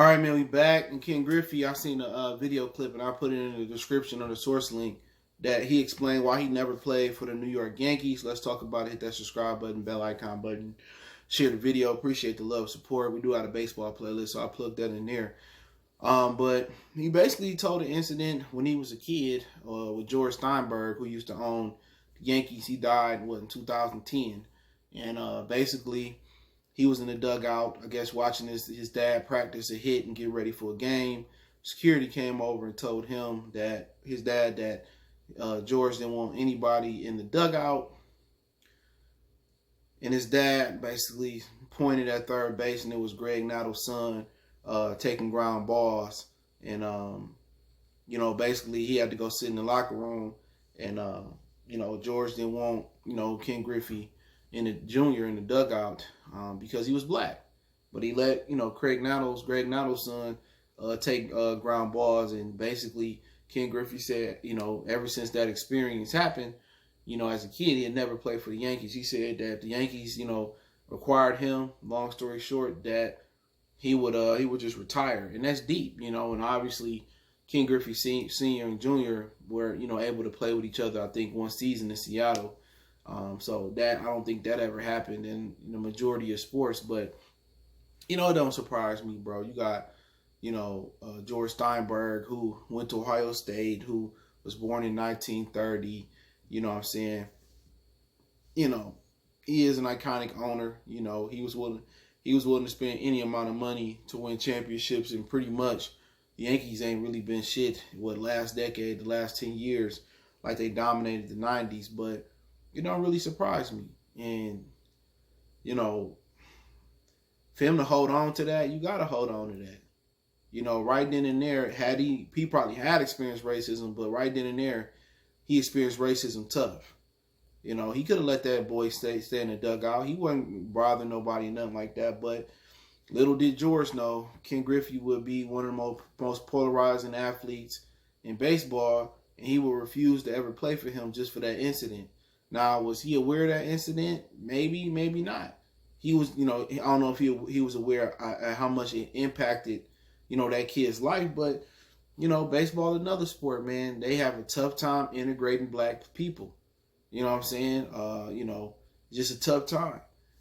All right, man, we back. And Ken Griffey, I seen a video clip, and I put it in the description on the source link that he explained why he never played for the New York Yankees. Let's talk about it. Hit that subscribe button, bell icon button. Share the video. Appreciate the love, support. We do have a baseball playlist, so I plugged that in there. But he basically told an incident when he was a kid with George Steinberg, who used to own the Yankees. He died, in 2010. And basically, he was in the dugout, I guess, watching his dad practice a hit and get ready for a game. Security came over and told him that his dad that George didn't want anybody in the dugout. And his dad basically pointed at third base, and it was Greg Nattle's son taking ground balls. And, basically he had to go sit in the locker room. And, George didn't want, Ken Griffey in the junior in the dugout because he was black. But he let, Greg Nattle's son take ground balls. And basically Ken Griffey said, ever since that experience happened, as a kid, he had never played for the Yankees. He said that if the Yankees, required him, long story short, that he would just retire. And that's deep, and obviously Ken Griffey Sr. and Jr. were, able to play with each other, I think, one season in Seattle. So that, I don't think that ever happened in the majority of sports, but, it don't surprise me, bro. You got, George Steinberg, who went to Ohio State, who was born in 1930. You know what I'm saying? He is an iconic owner. He was willing to spend any amount of money to win championships, and pretty much the Yankees ain't really been shit, last decade, the last 10 years, like they dominated the 90s, but it don't really surprise me. And, for him to hold on to that, you got to hold on to that. Right then and there, he probably had experienced racism, but right then and there, he experienced racism tough. He could have let that boy stay in the dugout. He wasn't bothering nobody, nothing like that. But little did George know, Ken Griffey would be one of the most polarizing athletes in baseball, and he would refuse to ever play for him just for that incident. Now, was he aware of that incident? Maybe, maybe not. He was, I don't know if he was aware of how much it impacted, that kid's life, but baseball is another sport, man. They have a tough time integrating black people. You know what I'm saying? Just a tough time.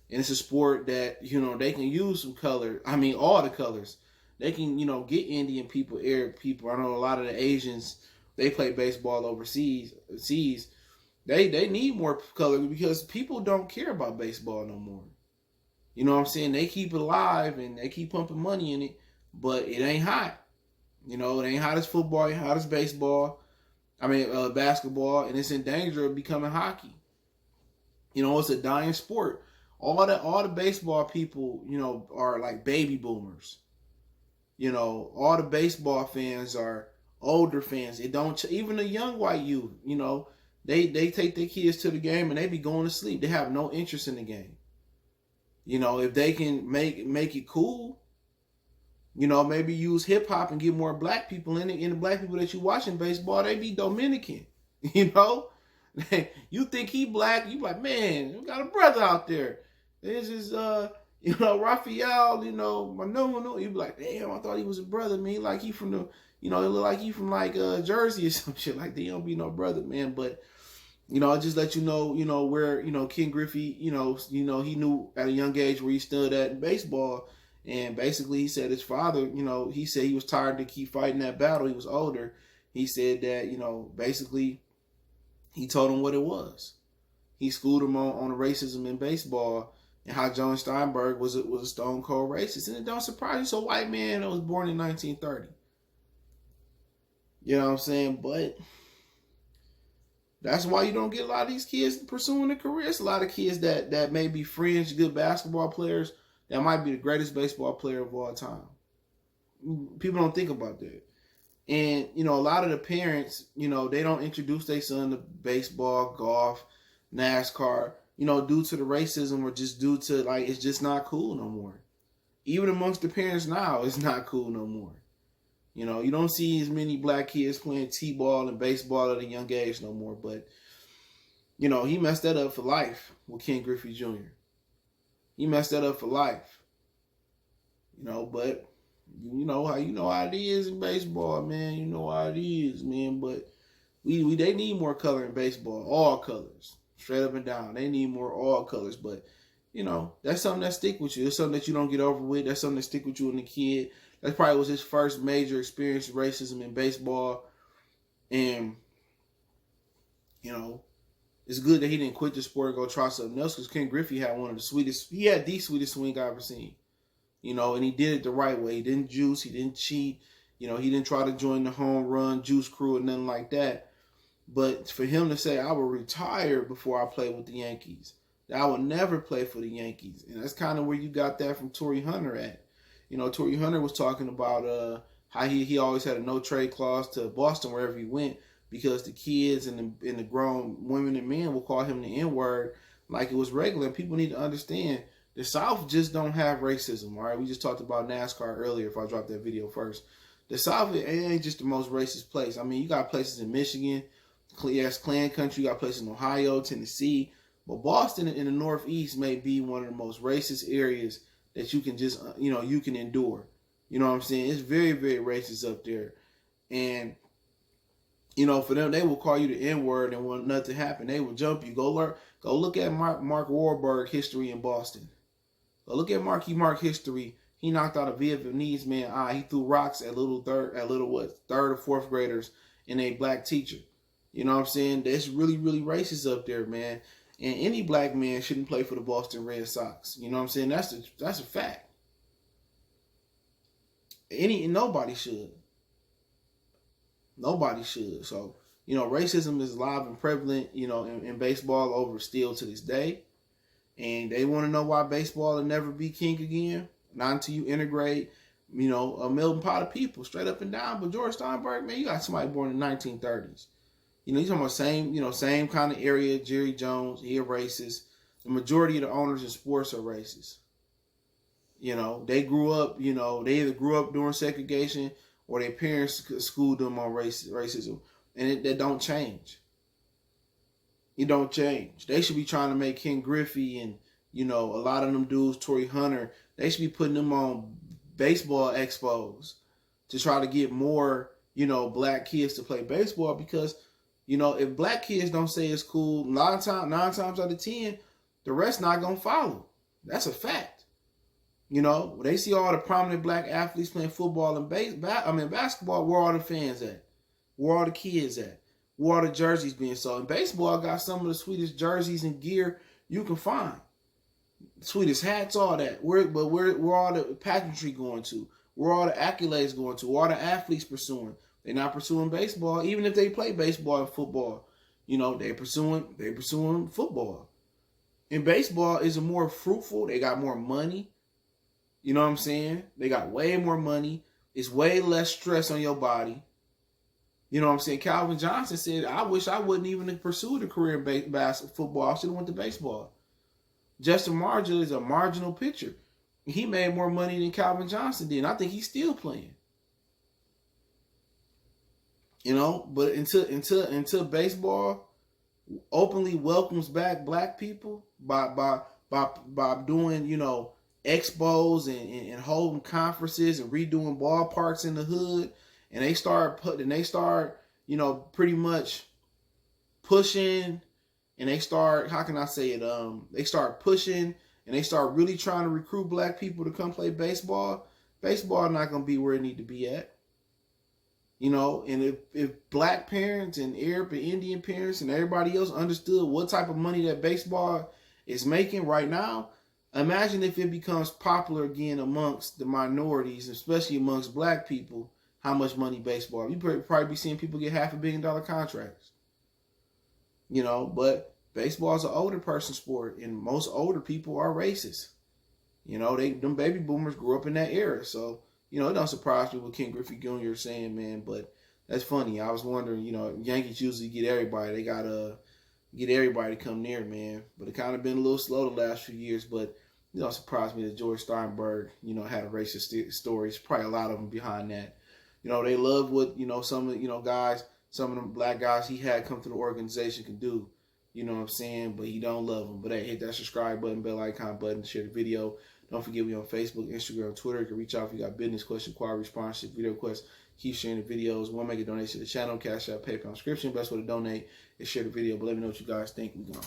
And it's a sport that, they can use some color. I mean, all the colors. They can, get Indian people, Arab people. I know a lot of the Asians, they play baseball overseas. They need more color because people don't care about baseball no more. You know what I'm saying? They keep it alive and they keep pumping money in it, but it ain't hot. It ain't hot as football, it ain't hot as baseball. Basketball, and it's in danger of becoming hockey. It's a dying sport. All the baseball people, are like baby boomers. All the baseball fans are older fans. It don't even the young white youth. They take their kids to the game and they be going to sleep. They have no interest in the game. If they can make it cool. Maybe use hip hop and get more black people in it. And the black people that you watching baseball, they be Dominican. You think he black, you like, man, we got a brother out there. This is Raphael, no. You be like, damn, I thought he was a brother, man. Like he from the, it look like he from like Jersey or some shit like that. He don't be no brother, man. But I just let you know, where, Ken Griffey, he knew at a young age where he stood at in baseball. And basically, he said his father, he said he was tired to keep fighting that battle. He was older. He said that, basically, he told him what it was. He schooled him on the racism in baseball and how John Steinberg was a stone cold racist. And it don't surprise you. It's a white man that was born in 1930. You know what I'm saying? But that's why you don't get a lot of these kids pursuing a career. It's a lot of kids that may be fringe, good basketball players, that might be the greatest baseball player of all time. People don't think about that. And, a lot of the parents, they don't introduce their son to baseball, golf, NASCAR, due to the racism or just due to, it's just not cool no more. Even amongst the parents now, it's not cool no more. You don't see as many black kids playing T-ball and baseball at a young age no more. But, he messed that up for life with Ken Griffey Jr. He messed that up for life. But You know how it is in baseball, man. You know how it is, man. But they need more color in baseball, all colors, straight up and down. They need more all colors. But that's something that stick with you. It's something that you don't get over with. That's something that stick with you when a kid. That probably was his first major experience of racism in baseball, and it's good that he didn't quit the sport and go try something else, because Ken Griffey had one of the sweetest. He had the sweetest swing I've ever seen. And he did it the right way. He didn't juice. He didn't cheat. He didn't try to join the home run juice crew or nothing like that. But for him to say, I will retire before I play with the Yankees, that I would never play for the Yankees. And that's kind of where you got that from Torrey Hunter at. Torrey Hunter was talking about how he always had a no trade clause to Boston wherever he went, because the kids and the grown women and men will call him the N-word like it was regular. And people need to understand, the South just don't have racism, all right? We just talked about NASCAR earlier, if I dropped that video first. The South ain't just the most racist place. I mean, you got places in Michigan, that's Klan country. You got places in Ohio, Tennessee. But Boston in the Northeast may be one of the most racist areas that you can just, you can endure. You know what I'm saying? It's very, very racist up there. And, for them, they will call you the N-word and want nothing to happen. They will jump you. Go look at Mark Wahlberg history in Boston. Go look at Marky Mark history. He knocked out a Vietnamese man eye. He threw rocks at third or fourth graders and a black teacher. You know what I'm saying? That's really, really racist up there, man. And any black man shouldn't play for the Boston Red Sox. You know what I'm saying? That's a fact. Nobody should. Nobody should. So, racism is alive and prevalent, in baseball over still to this day. And they want to know why baseball will never be king again. Not until you integrate, a melting pot of people, straight up and down. But George Steinberg, man, you got somebody born in the 1930s. You're talking about same kind of area. Jerry Jones, he a racist. The majority of the owners in sports are racist. They grew up, they either grew up during segregation or their parents schooled them on racism. And that don't change. It don't change. They should be trying to make Ken Griffey and, a lot of them dudes, Torrey Hunter, they should be putting them on baseball expos to try to get more, black kids to play baseball, because if black kids don't say it's cool, 9 times out of 10, the rest not gonna follow. That's a fact. When they see all the prominent black athletes playing football and basketball, where are the fans at? Where are the kids at? Where are the jerseys being sold? And baseball got some of the sweetest jerseys and gear you can find. Sweetest hats, all that. Where all the pageantry going to? Where all the accolades going to? Where all the athletes pursuing? They're not pursuing baseball, even if they play baseball and football. They pursuing football. And baseball is more fruitful. They got more money. You know what I'm saying? They got way more money. It's way less stress on your body. You know what I'm saying? Calvin Johnson said, I wish I wouldn't even have pursued a career in football. I should have went to baseball. Justin Marshall is a marginal pitcher. He made more money than Calvin Johnson did. And I think he's still playing. But until baseball openly welcomes back black people by doing, expos and holding conferences and redoing ballparks in the hood, and they start pretty much pushing, and they start, how can I say it? They start pushing and they start really trying to recruit black people to come play baseball. Baseball not gonna be where it need to be at. And if black parents and Arab and Indian parents and everybody else understood what type of money that baseball is making right now, imagine if it becomes popular again amongst the minorities, especially amongst black people, how much money baseball. You probably be seeing people get $500 million contracts. But baseball is an older person sport, and most older people are racist. Them baby boomers grew up in that era, so it don't surprise me what Ken Griffey Jr. is saying, man. But that's funny. I was wondering, Yankees usually get everybody. They gotta get everybody to come near, man. But it kind of been a little slow the last few years. But it don't surprise me that George Steinberg, had a racist stories. Probably a lot of them behind that. They love what some of guys, some of them black guys he had come to the organization can do. You know what I'm saying? But he don't love them. But hey, hit that subscribe button, bell icon button, share the video. Don't forget me on Facebook, Instagram, Twitter. You can reach out if you got business questions, inquiry, sponsorship, video requests. Keep sharing the videos. Want to make a donation to the channel, Cash App, PayPal, subscription. Best way to donate is share the video. But let me know what you guys think. We gone.